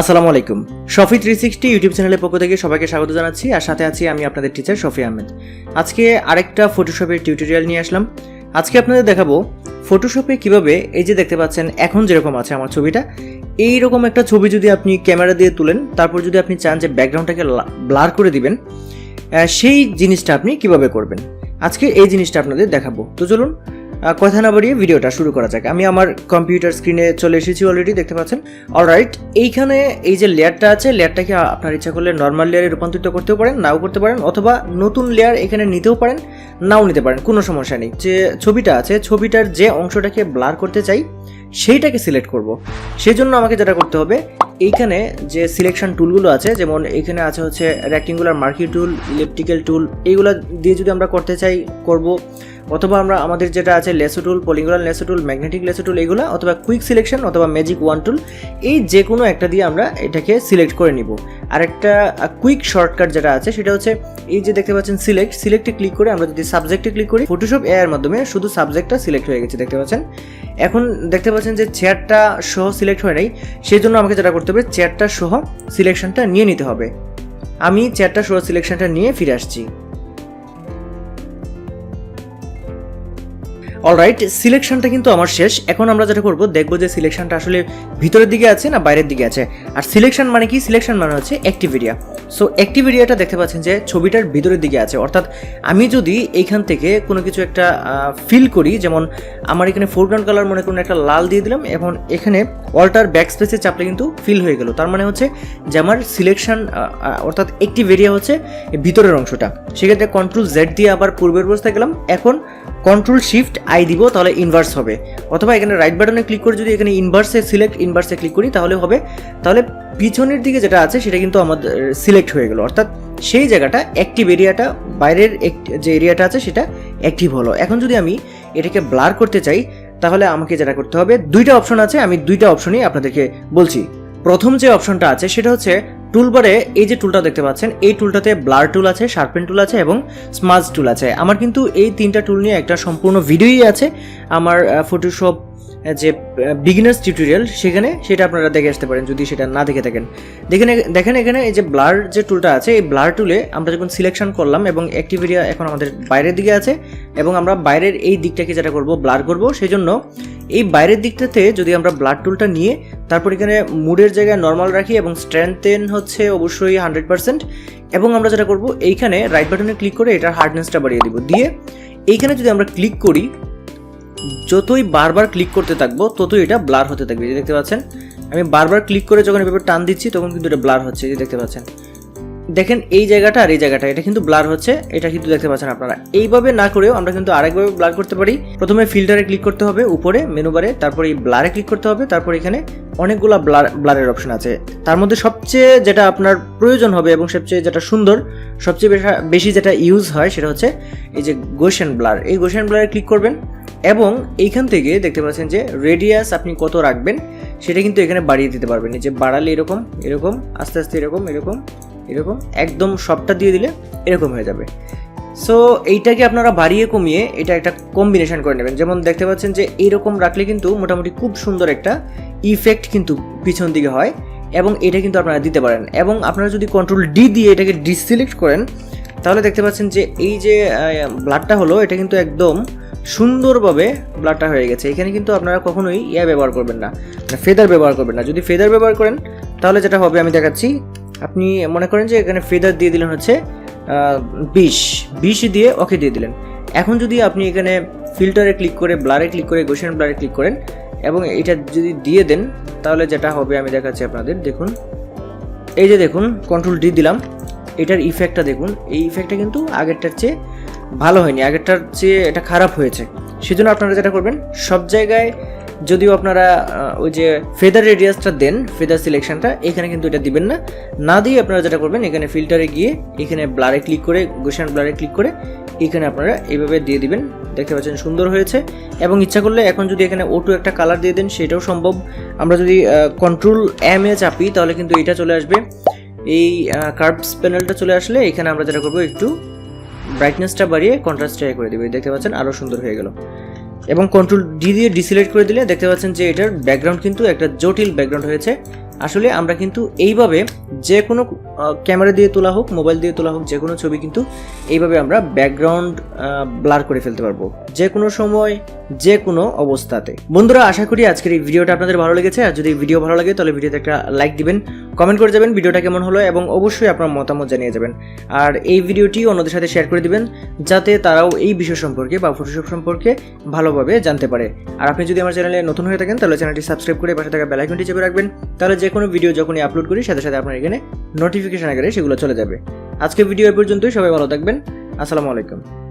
আসসালামু আলাইকুম। শফি 360 ইউটিউব চ্যানেলের পক্ষ থেকে সবাইকে স্বাগত জানাচ্ছি। আর সাথে আছি আমি আপনাদের টিচার শফি আহমেদ। আজকে আরেকটা ফটোশপের টিউটোরিয়াল নিয়ে আসলাম। আজকে আপনাদের দেখাবো ফটোশপে কিভাবে এই যে দেখতে পাচ্ছেন এখন যেরকম আছে আমার ছবিটা, এইরকম একটা ছবি যদি আপনি ক্যামেরা দিয়ে তুলেন, তারপর যদি আপনি চান যে ব্যাকগ্রাউন্ডটাকে ব্লার করে দিবেন, সেই জিনিসটা আপনি কিভাবে করবেন আজকে এই জিনিসটা আপনাদের দেখাবো। তো চলুন কথা না বাড়িয়ে ভিডিওটা শুরু করা যাক। আমি আমার কম্পিউটার স্ক্রিনে চলে এসেছি, অলরেডি দেখতে পাচ্ছেন। অলরাইট, এইখানে এই যে লেয়ারটা আছে, লেয়ারটাকে আপনার ইচ্ছা করলে নর্মাল লেয়ারে রূপান্তরিত করতেও পারেন, নাও করতে পারেন, অথবা নতুন লেয়ার এখানে নিতেও পারেন, নাও নিতে পারেন, কোনো সমস্যা নেই। যে ছবিটা আছে, ছবিটার যে অংশটাকে ব্লার করতে চাই সেইটাকে সিলেক্ট করব। সেই জন্য আমাকে যেটা করতে হবে, এইখানে যে সিলেকশন টুলগুলো আছে, যেমন এইখানে আছে হচ্ছে রেক্টেঙ্গুলার মার্কি টুল, ইলেকট্রিক্যাল টুল, এইগুলো দিয়ে যদি আমরা করতে চাই করব, অথবা আমরা আমাদের যেটা আছে লেসো টুল, পলিগন লেসো টুল, ম্যাগনেটিক লেসো টুল, এইগুলো, অথবা কুইক সিলেকশন অথবা ম্যাজিক ওয়ান টুল, এই যে কোনো একটা দিয়ে আমরা এটাকে সিলেক্ট করে নিব। আর একটা কুইক শর্টকাট যেটা আছে সেটা হচ্ছে এই যে দেখতে পাচ্ছেন সিলেক্টে ক্লিক করে আমরা যদি সাবজেক্টে ক্লিক করি, ফটোশপ এর মাধ্যমে শুধু সাবজেক্টটা সিলেক্ট হয়ে গেছে, দেখতে পাচ্ছেন। এখন দেখতে পাচ্ছেন যে চেয়ারটা সহ সিলেক্ট হয় নাই, সেই জন্য আমাকে যেটা করতে হবে, চেয়ারটা সহ সিলেকশনটা নিয়ে নিতে হবে। আমি চেয়ারটা সহ সিলেকশনটা নিয়ে ফিরে আসছি। অলরাইট, সিলেকশনটা কিন্তু আমার শেষ। এখন আমরা যেটা করবো, দেখবো যে সিলেকশনটা আসলে ভিতরের দিকে আছে না বাইরের দিকে আছে। আর সিলেকশন মানে কি? সিলেকশন মানে হচ্ছে অ্যাক্টিভ এরিয়া। সো অ্যাক্টিভ এরিয়াটা দেখতে পাচ্ছেন যে ছবিটার ভিতরের দিকে আছে। অর্থাৎ আমি যদি এইখান থেকে কোনো কিছু একটা ফিল করি, যেমন আমার এখানে ফোরগ্রাউন্ড কালার মনে করুন একটা লাল দিয়ে দিলাম, এখন এখানে অল্টার ব্যাক স্পেসে চাপলে কিন্তু ফিল হয়ে গেল। তার মানে হচ্ছে যে আমার সিলেকশন অর্থাৎ অ্যাক্টিভ এরিয়া হচ্ছে ভিতরের অংশটা। সেক্ষেত্রে কন্ট্রোল জেড দিয়ে আবার পূর্বের অবস্থায় গেলাম, এখন কন্ট্রোল শিফট আই দিব, তাহলে ইনভার্স হবে। অথবা এখানে রাইট বাটনে ক্লিক করে যদি এখানে ইনভার্সে ক্লিক করি তাহলে হবে। তাহলে পিছনের দিকে যেটা আছে সেটা কিন্তু আমাদের সিলেক্ট হয়ে গেল, অর্থাৎ সেই জায়গাটা অ্যাক্টিভ এরিয়াটা, বাইরের যে এরিয়াটা আছে সেটা অ্যাক্টিভ হলো। এখন যদি আমি এটাকে ব্লার করতে চাই তাহলে আমাকে যেটা করতে হবে, দুইটা অপশন আছে, আমি দুইটা অপশনই আপনাদেরকে বলছি। প্রথম যে অপশনটা আছে সেটা হচ্ছে টুলবারে এই যে টুলটা দেখতে পাচ্ছেন, এই টুলটাতে ব্লার টুল আছে, শার্পেন টুল আছে এবং স্মাজ টুল আছে। আমার কিন্তু এই তিনটা টুল নিয়ে একটা সম্পূর্ণ ভিডিওই আছে আমার ফটোশপ যে বিগিনার্স টিউটোরিয়াল, সেটা আপনারা দেখে আসতে পারেন যদি সেটা না দেখে থাকেন। দেখেন এখানে এই যে ব্লার যে টুলটা আছে, এই ব্লার টুলে আমরা যখন সিলেকশন করলাম এবং অ্যাক্টিভ এরিয়া এখন আমাদের বাইরের দিকে আছে, এবং আমরা বাইরের এই দিকটাকে যেটা করব ব্লার করব, সেই জন্য এই বাইরের দিকটাতে যদি আমরা ব্লার টুলটা নিয়ে তারপর এখানে মুডের জায়গায় নর্মাল রাখি এবং স্ট্রেংথেন হচ্ছে অবশ্যই 100%, এবং আমরা যেটা করব এইখানে রাইট বাটনে ক্লিক করে এটার হার্ডনেসটা বাড়িয়ে দিব, দিয়ে এইখানে যদি আমরা ক্লিক করি, যতই বারবার ক্লিক করতে থাকবো ততই এটা ব্লার হতে থাকবে। যে দেখতে পাচ্ছেন আমি বারবার ক্লিক করে যখন এভাবে টান দিচ্ছি তখন কিন্তু এটা ব্লার হচ্ছে, যে দেখতে পাচ্ছেন। দেখেন এই জায়গাটা আর এই জায়গাটা, এটা কিন্তু ব্লার হচ্ছে, এটা কিন্তু দেখতে পাচ্ছেন আপনারা। এইভাবে না করেও আমরা কিন্তু আরেকভাবে ব্লার করতে পারি। প্রথমে ফিল্টারে ক্লিক করতে হবে উপরে মেনু বারে, তারপর এই ব্লারে ক্লিক করতে হবে, তারপর এখানে অনেকগুলো ব্লারের অপশন আছে। তার মধ্যে সবচেয়ে যেটা আপনার প্রয়োজন হবে এবং সবচেয়ে যেটা সুন্দর, সবচেয়ে বেশি যেটা ইউজ হয় সেটা হচ্ছে এই যে গোশেন ব্লার। এই গোশেন ব্লারে ক্লিক করবেন এবং এইখান থেকে দেখতে পাচ্ছেন যে রেডিয়াস আপনি কত রাখবেন সেটা কিন্তু এখানে বাড়িয়ে দিতে পারবেন। এই যে বাড়ালে এরকম আস্তে আস্তে এরকম একদম সবটা দিয়ে দিলে এরকম হয়ে যাবে। সো এইটাকে আপনারা বাড়িয়ে কমিয়ে এটা একটা কম্বিনেশন করে নেবেন। যেমন দেখতে পাচ্ছেন যে এইরকম রাখলে কিন্তু মোটামুটি খুব সুন্দর একটা ইফেক্ট কিন্তু পিছন দিকে হয়, এবং এটা কিন্তু আপনারা দিতে পারেন। এবং আপনারা যদি কন্ট্রোল ডি দিয়ে এটাকে ডিসিলেক্ট করেন তাহলে দেখতে পাচ্ছেন যে এই যে ব্লাডটা হলো, এটা কিন্তু একদম সুন্দরভাবে ব্লাডটা হয়ে গেছে। এখানে কিন্তু আপনারা কখনোই ব্যবহার করবেন না, ফেদার ব্যবহার করবেন না। যদি ফেদার ব্যবহার করেন তাহলে যেটা হবে আমি দেখাচ্ছি। আপনি মনে করেন যে এখানে ফেদার দিয়ে দিলেন হচ্ছে 20 দিয়ে ওকে দিয়ে দিলেন। এখন যদি আপনি এখানে ফিল্টারে ক্লিক করে ব্লারে ক্লিক করে গোশেন ব্লারে ক্লিক করেন এবং এটা যদি দিয়ে দেন তাহলে যেটা হবে আমি দেখাচ্ছি আপনাদের। দেখুন এই যে দেখুন কন্ট্রোল ডি দিলাম, এটার ইফেক্টটা দেখুন। এই ইফেক্টটা কিন্তু আগেরটার চেয়ে ভালো হয়নি, আগেরটার চেয়ে এটা খারাপ হয়েছে। সেজন্য আপনারা যেটা করবেন, সব জায়গায় যদিও আপনারা ওই যে ফেদার রেডিয়াসটা দেন, ফেদার সিলেকশনটা, এখানে কিন্তু এটা দিবেন না। না দিয়ে আপনারা যেটা করবেন, এখানে ফিল্টারে গিয়ে এখানে ব্লারে ক্লিক করে গোশেন ব্লারে ক্লিক করে এখানে আপনারা এইভাবে দিয়ে দিবেন। দেখতে পাচ্ছেন সুন্দর হয়েছে। এবং ইচ্ছা করলে এখন যদি এখানে অটো একটা কালার দিয়ে দেন সেটাও সম্ভব। আমরা যদি কন্ট্রোল এম এ চাপি তাহলে কিন্তু এটা চলে আসবে, এই কার্ভস প্যানেলটা চলে আসলে এখানে আমরা যেটা করবো, একটু ব্রাইটনেসটা বাড়িয়ে কন্ট্রাস্টটা করে দেবে। দেখতে পাচ্ছেন আরও সুন্দর হয়ে গেল। এবং কন্ট্রোল ডি দিয়ে ডিসিলেক্ট করে দিলে দেখতে পাচ্ছেন যে এটার ব্যাকগ্রাউন্ড কিন্তু একটা জটিল ব্যাকগ্রাউন্ড হয়েছে। আসলে আমরা কিন্তু এইভাবে যে কোনো ক্যামেরা দিয়ে তোলা হোক, মোবাইল দিয়ে তোলা হোক, যে কোনো ছবি কিন্তু এইভাবে আমরা ব্যাকগ্রাউন্ড ব্লার করে ফেলতে পারবো যে কোনো সময়, যে কোনো অবস্থাতে। বন্ধুরা, আশা করি আজকের এই ভিডিওটা আপনাদের ভালো লেগেছে। আর যদি ভিডিও ভালো লাগে তাহলে ভিডিওতে একটা লাইক দিবেন, কমেন্ট করে যাবেন ভিডিওটা কেমন হলো, এবং অবশ্যই আপনার মতামত জানিয়ে যাবেন। আর এই ভিডিওটি অন্যদের সাথে শেয়ার করে দিবেন যাতে তারাও এই বিষয় সম্পর্কে বা ফটোশপ সম্পর্কে ভালোভাবে জানতে পারে। আর আপনি যদি আমার চ্যানেলে নতুন হয়ে থাকেন তাহলে চ্যানেলটি সাবস্ক্রাইব করে পাশে থাকা বেল আইকনটি চেপে রাখবেন, তাহলে যে কোনো ভিডিও যখনই আপলোড করি সাথে সাথে আপনার এখানে নোটিফিকেশন আকারে সেগুলো চলে যাবে। আজকে ভিডিও এই পর্যন্তই। সবাই ভালো থাকবেন। আসসালামু আলাইকুম।